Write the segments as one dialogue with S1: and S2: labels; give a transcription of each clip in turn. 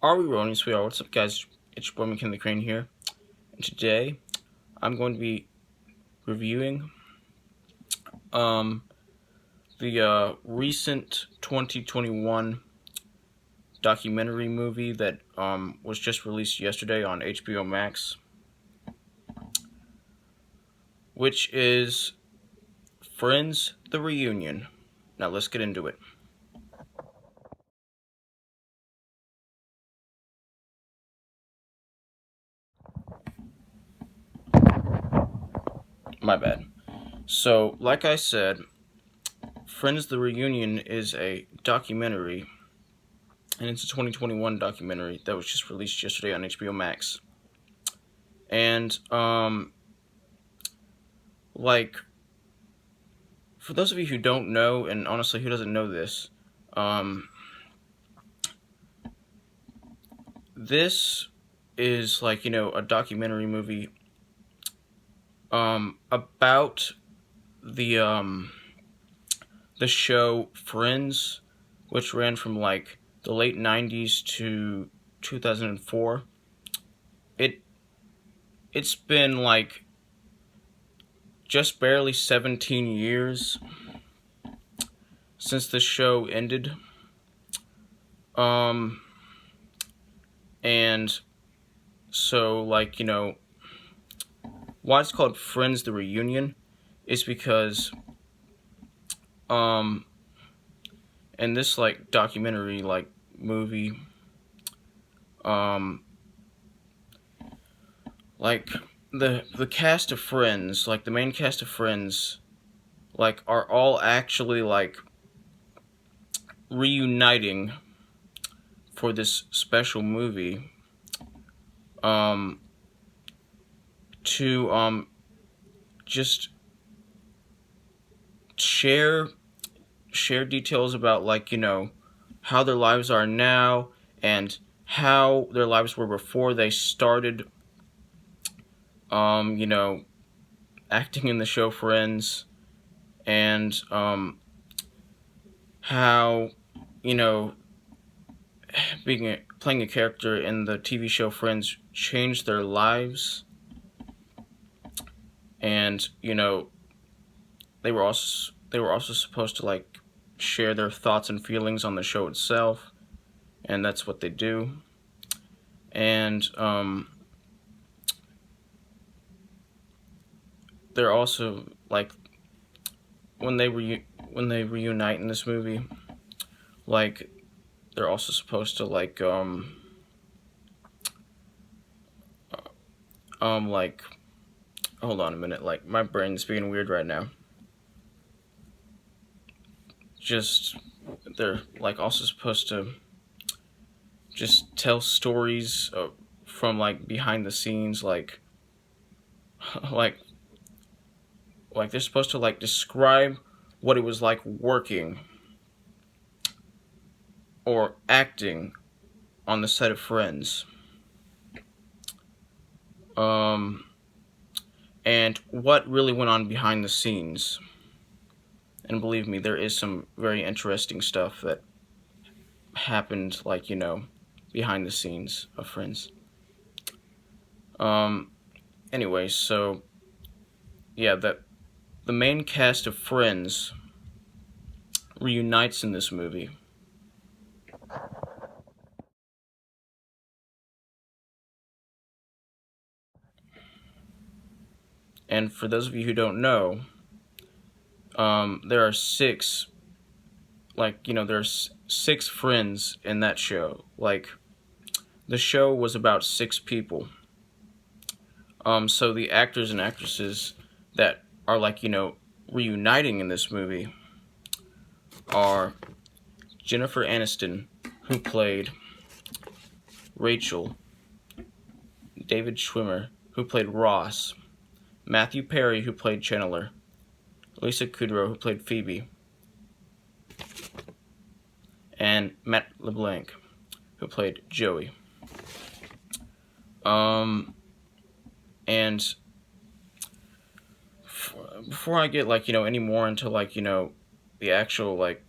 S1: Are we rolling? Yes, we are. What's up, guys? It's your boy McKinley Crain here, and today I'm going to be reviewing the recent 2021 documentary movie that was just released yesterday on HBO Max, which is Friends: The Reunion. Now let's get into it. My bad. So, like I said, Friends: The Reunion is a documentary, and it's a 2021 documentary that was just released yesterday on HBO Max. And like, for those of you who don't know, and honestly who doesn't know this, this is like, a documentary movie about the show Friends, which ran from like the late 90s to 2004. It's been like just barely 17 years since the show ended. And so, like, why it's called Friends: The Reunion is because in this like documentary like movie, like the cast of Friends, like the main cast of Friends, like are all actually like reuniting for this special movie to just share details about like how their lives are now and how their lives were before they started acting in the show Friends, and how playing a character in the TV show Friends changed their lives. And they were also supposed to like share their thoughts and feelings on the show itself, and that's what they do. And they're also like when they reunite in this movie, like they're also supposed to like like, hold on a minute, like my brain's being weird right now. Just they're like also supposed to just tell stories from like behind the scenes, like like they're supposed to like describe what it was like working or acting on the set of Friends, and what really went on behind the scenes. And believe me, there is some very interesting stuff that happened, like, behind the scenes of Friends. Anyway, so yeah, the main cast of Friends reunites in this movie. And for those of you who don't know, there are six, like, there's six friends in that show. Like, the show was about six people. So the actors and actresses that are like, reuniting in this movie are Jennifer Aniston, who played Rachel, David Schwimmer, who played Ross, Matthew Perry, who played Chandler, Lisa Kudrow, who played Phoebe, and Matt LeBlanc, who played Joey. And before I get like any more into like the actual like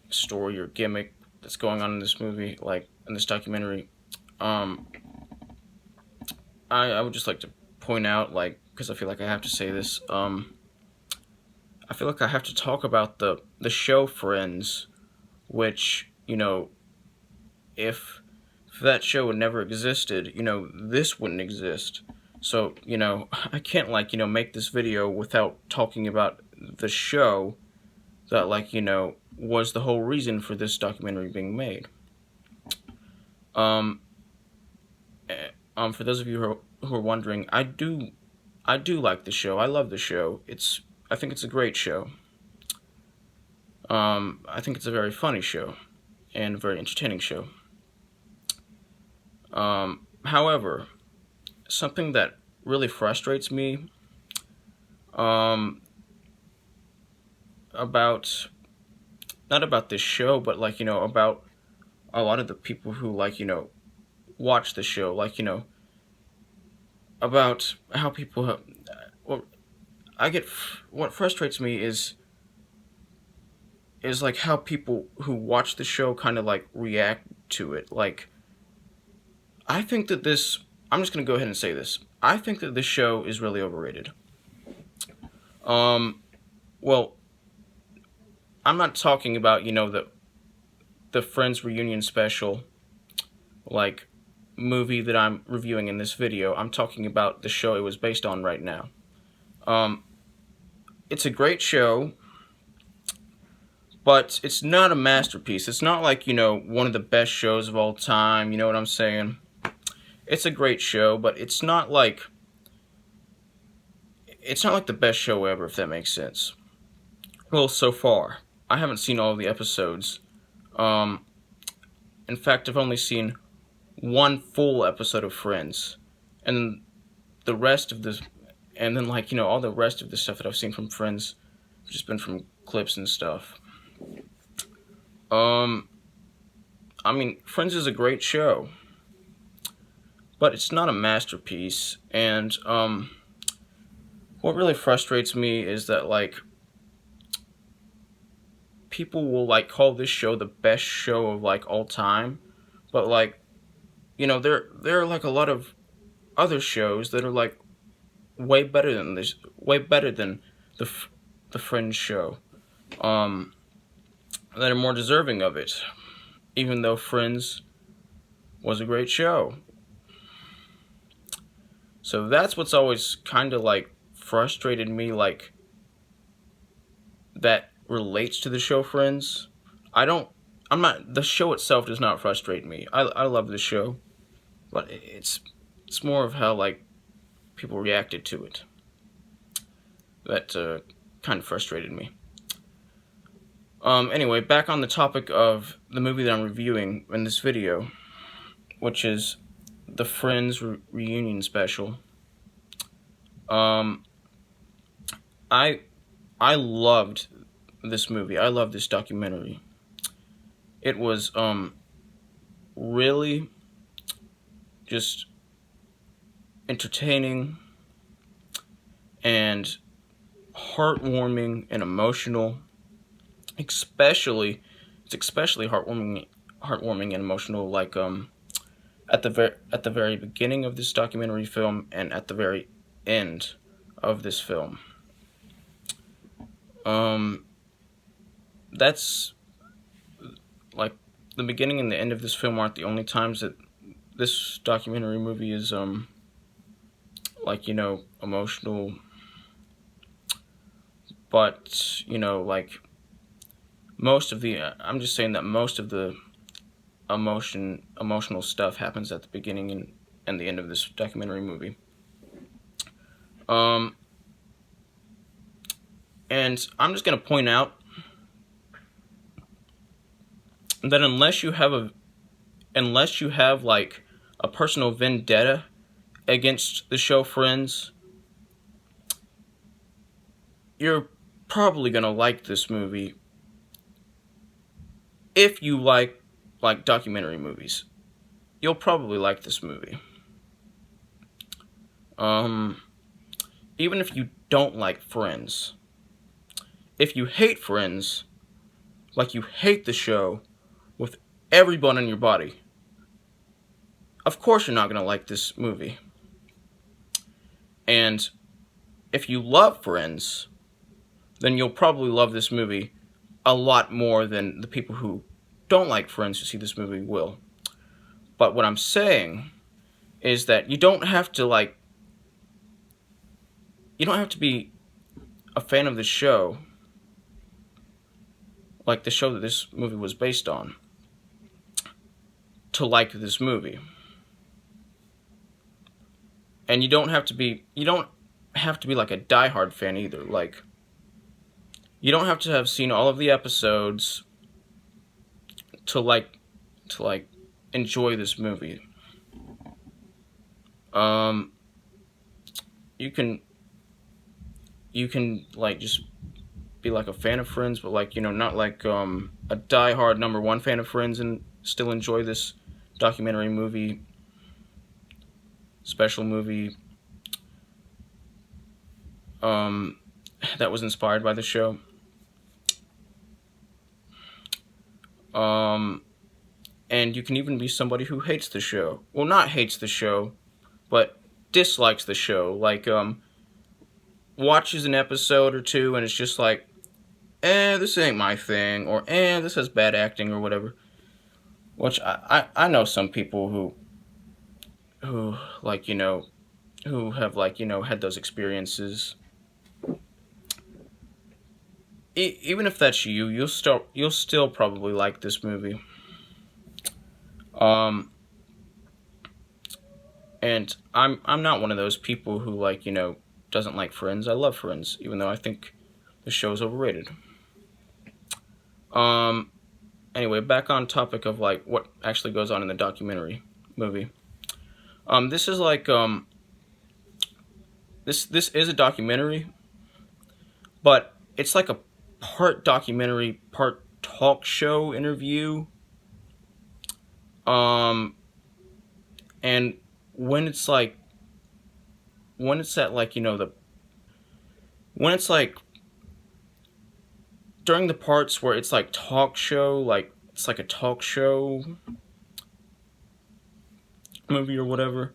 S1: story or gimmick that's going on in this movie, like in this documentary. Um, I would just like to point out, like, because I feel like I have to say this. I feel like I have to talk about the show Friends, which, if that show had never existed, this wouldn't exist. So, I can't, like, make this video without talking about the show that, like, was the whole reason for this documentary being made. Um, for those of you who are wondering, I do like the show. I love the show. I think it's a great show. I think it's a very funny show and a very entertaining show. However, something that really frustrates me about not about this show, but like about a lot of the people who like watch the show, like about how people have, well, what frustrates me is like how people who watch the show kind of like react to it. Like, I think that this, I'm just gonna go ahead and say this. I think that this show is really overrated. Well, I'm not talking about the Friends reunion special, like movie that I'm reviewing in this video. I'm talking about the show it was based on right now. It's a great show, but it's not a masterpiece. It's not like, one of the best shows of all time, you know what I'm saying? It's a great show, but it's not like the best show ever, if that makes sense. Well, so far. I haven't seen all of the episodes. In fact, I've only seen one full episode of Friends. And the rest of this, and then like, all the rest of the stuff that I've seen from Friends have just been from clips and stuff. I mean, Friends is a great show, but it's not a masterpiece. And what really frustrates me is that like people will like call this show the best show of like all time, but like there are like a lot of other shows that are like way better than this, way better than the Friends show, that are more deserving of it, even though Friends was a great show. So that's what's always kind of like frustrated me, like that relates to the show Friends. The show itself does not frustrate me. I love the show, but it's more of how like people reacted to it that kind of frustrated me. Anyway, back on the topic of the movie that I'm reviewing in this video, which is the Friends reunion special. I loved this movie. I loved this documentary. It was really just entertaining and heartwarming and emotional. It's especially heartwarming and emotional. Like at the very beginning of this documentary film and at the very end of this film. That's like the beginning and the end of this film aren't the only times that this documentary movie is like emotional, but like most of the I'm just saying that most of the emotional stuff happens at the beginning and the end of this documentary movie. And I'm just gonna point out that unless you have like a personal vendetta against the show Friends, you're probably gonna like this movie if you like documentary movies. You'll probably like this movie. Even if you don't like Friends, if you hate Friends, like you hate the show with every bone in your body. Of course you're not going to like this movie. And if you love Friends, then you'll probably love this movie a lot more than the people who don't like Friends who see this movie will. But what I'm saying is that you don't have to be a fan of the show, like the show that this movie was based on, to like this movie. And you don't have to be like a diehard fan either. Like, you don't have to have seen all of the episodes to enjoy this movie. You can like just be like a fan of Friends, but like, not like a diehard #1 fan of Friends, and still enjoy this documentary movie, special movie that was inspired by the show. And you can even be somebody who hates the show. Well, not hates the show, but dislikes the show. Like, watches an episode or two and it's just like, this ain't my thing, or this has bad acting, or whatever. Which I know some people who like, who have like, had those experiences. Even if that's you, you'll still probably like this movie. And I'm not one of those people who like, doesn't like Friends. I love Friends, even though I think the show's overrated. Anyway, back on topic of like what actually goes on in the documentary movie. This is like this is a documentary, but it's like a part documentary, part talk show interview. And when it's like when it's like during the parts where it's like talk show, like it's like a talk show movie or whatever,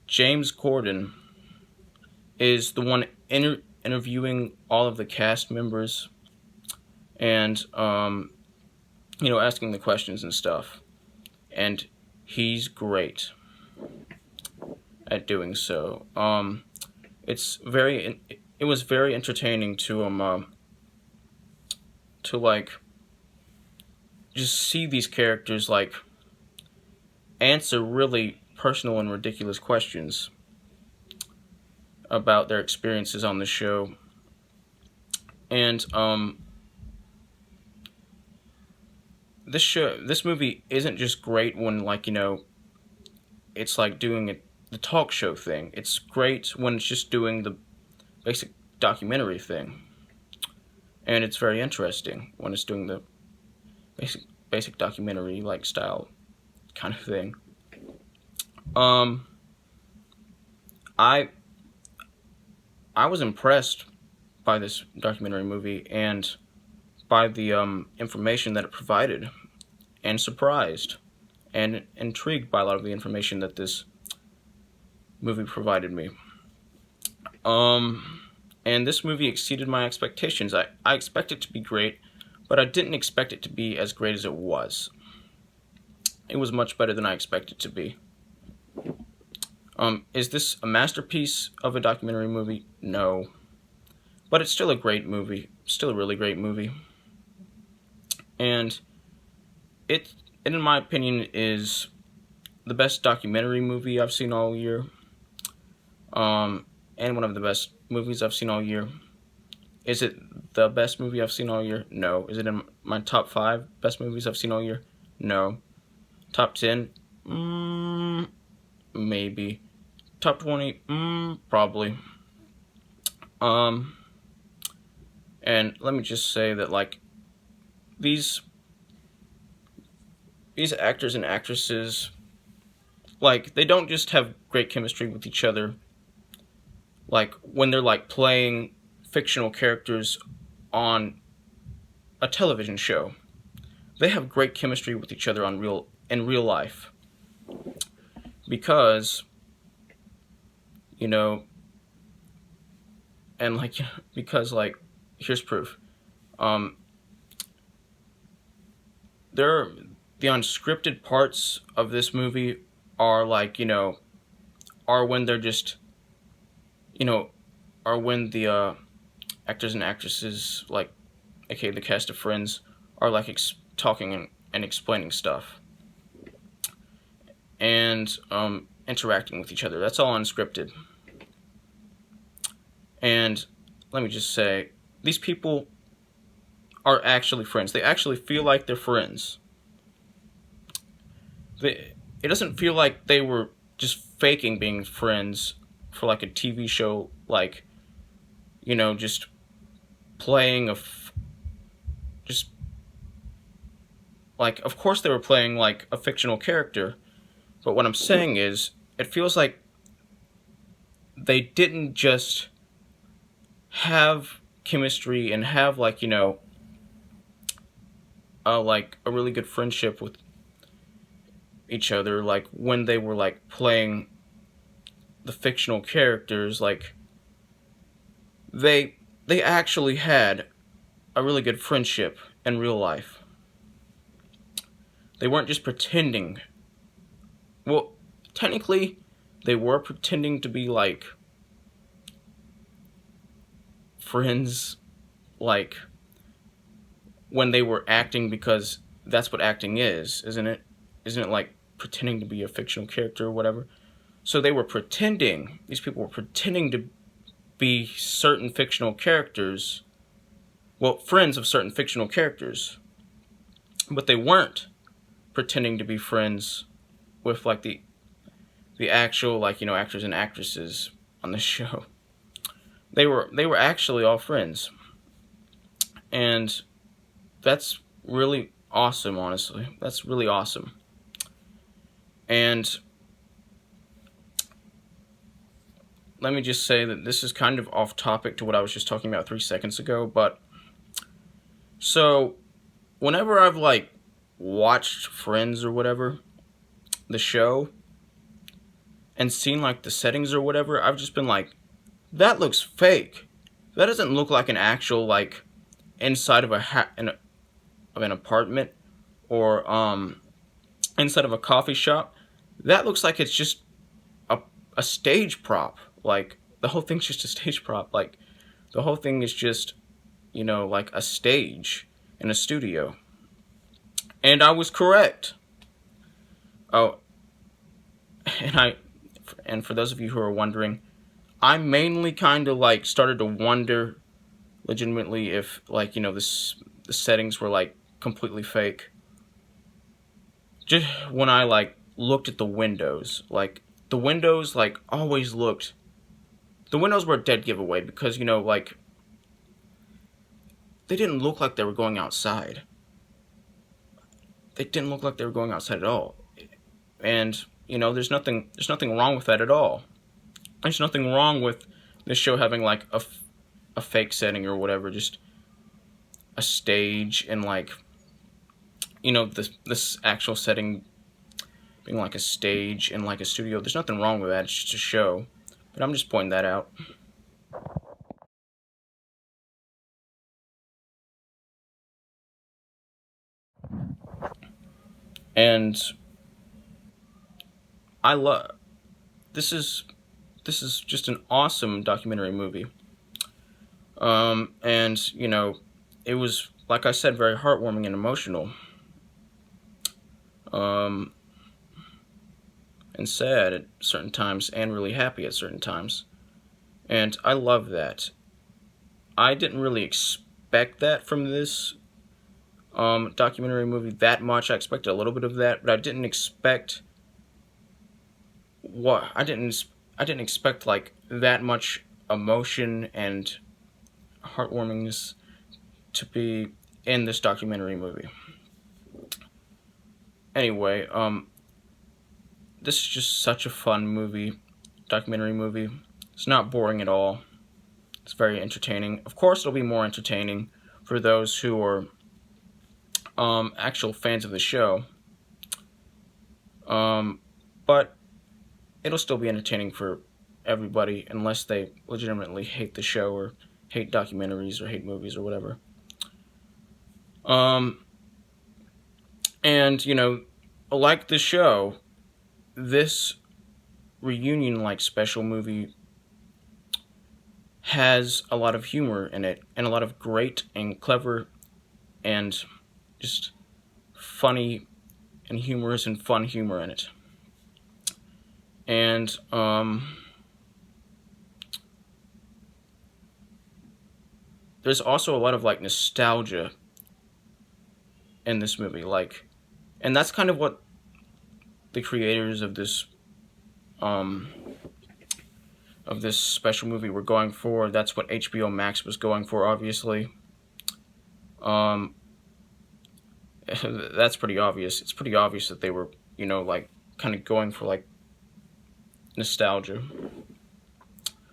S1: James Corden is the one interviewing all of the cast members and asking the questions and stuff, and he's great at doing so. It was very entertaining to like just see these characters like answer really personal and ridiculous questions about their experiences on the show. And this movie isn't just great when like, it's like doing the talk show thing. It's great when it's just doing the basic documentary thing. And it's very interesting when it's doing the basic documentary like style kind of thing. I was impressed by this documentary movie and by the information that it provided, and surprised and intrigued by a lot of the information that this movie provided me. And this movie exceeded my expectations. I expected it to be great, but I didn't expect it to be as great as it was. It was much better than I expected it to be. Is this a masterpiece of a documentary movie? No. But it's still a great movie. Still a really great movie. And it, in my opinion, is the best documentary movie I've seen all year. And one of the best movies I've seen all year. Is it the best movie I've seen all year? No. Is it in my top 5 best movies I've seen all year? No. Top 10? Maybe. Top 20? Probably. And let me just say that, like, these actors and actresses, like, they don't just have great chemistry with each other, like, when they're, like, playing fictional characters on a television show. they have great chemistry with each other in real life, because you know, and like because like here's proof. Um, there the unscripted parts of this movie are like are when they're just you know are when the actors and actresses, like aka the cast of Friends, are like talking and explaining stuff and interacting with each other. That's all unscripted. And let me just say, these people are actually friends. They actually feel like they're friends. It doesn't feel like they were just faking being friends for like a TV show, like just playing just like, of course they were playing like a fictional character, but what I'm saying is it feels like they didn't just have chemistry and have like like a really good friendship with each other, like when they were like playing the fictional characters. Like they actually had a really good friendship in real life. They weren't just pretending. Well, technically they were pretending to be like friends, like when they were acting, because that's what acting is, isn't it? Isn't it like pretending to be a fictional character or whatever? So they were pretending, these people were pretending to be certain fictional characters, well, friends of certain fictional characters, but they weren't pretending to be friends with like the actual like actors and actresses on the show. They were actually all friends, and that's really awesome. Honestly, that's really awesome. And let me just say that this is kind of off topic to what I was just talking about 3 seconds ago, but so whenever I've like watched Friends or whatever, the show, and seen like the settings or whatever, I've just been like, that looks fake. That doesn't look like an actual like inside of of an apartment, or inside of a coffee shop. That looks like it's just a stage prop. Like the whole thing's just a stage prop. Like the whole thing is just like a stage in a studio. And I was correct. Oh, and for those of you who are wondering, I mainly kind of like started to wonder legitimately if like the settings were like completely fake just when I like looked at the windows. Like the windows like always looked, the windows were a dead giveaway, because like they didn't look like they were going outside. They didn't look like they were going outside at all. And there's nothing wrong with that at all. There's nothing wrong with this show having like a fake setting or whatever, just a stage, and like this actual setting being like a stage in like a studio. There's nothing wrong with that. It's just a show. But I'm just pointing that out. And I love this is just an awesome documentary movie. And it was, like I said, very heartwarming and emotional. And sad at certain times, and really happy at certain times. And I love that. I didn't really expect that from this documentary movie that much. I expected a little bit of that, but I didn't expect I didn't expect like that much emotion and heartwarmingness to be in this documentary movie. Anyway, this is just such a fun movie, documentary movie. It's not boring at all. It's very entertaining. Of course, it'll be more entertaining for those who are actual fans of the show. But it'll still be entertaining for everybody unless they legitimately hate the show or hate documentaries or hate movies or whatever. And, you know, like the show, this reunion-like special movie has a lot of humor in it, and a lot of great and clever and just funny and humorous and fun humor in it. And, there's also a lot of, like, nostalgia in this movie, like, and that's kind of what the creators of this special movie were going for. That's what HBO Max was going for, obviously. That's pretty obvious. It's pretty obvious that they were, you know, like, kind of going for, like, nostalgia.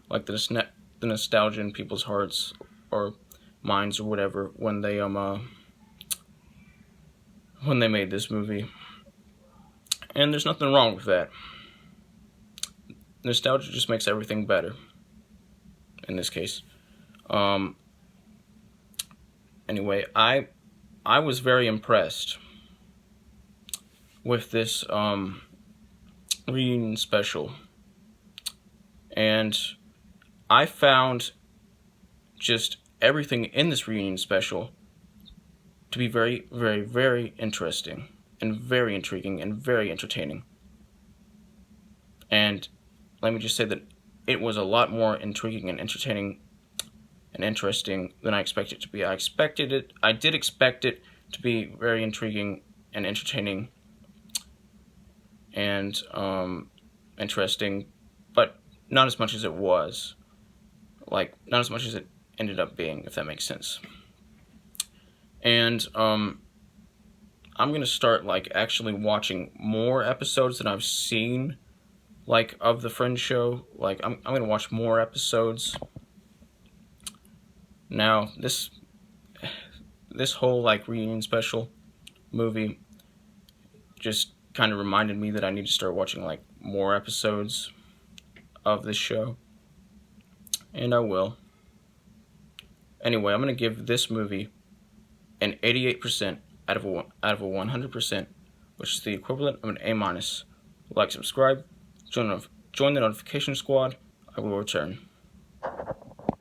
S1: Like, the nostalgia in people's hearts or minds or whatever when they made this movie. And there's nothing wrong with that. Nostalgia just makes everything better, in this case. Anyway, I was very impressed with this reunion special. And I found just everything in this reunion special to be very, very, very interesting and very intriguing and very entertaining. And let me just say that it was a lot more intriguing and entertaining and interesting than I expected it to be. I did expect it to be very intriguing and entertaining and interesting, but not as much as it was. Like, not as much as it ended up being, if that makes sense. And I'm gonna start, like, actually watching more episodes than I've seen, like, of the Friends show. Like, I'm gonna watch more episodes. Now, this whole, like, reunion special movie just kind of reminded me that I need to start watching, like, more episodes of this show. And I will. Anyway, I'm gonna give this movie an 88% out of a 100%, which is the equivalent of an A-. Like, subscribe, join the notification squad. I will return.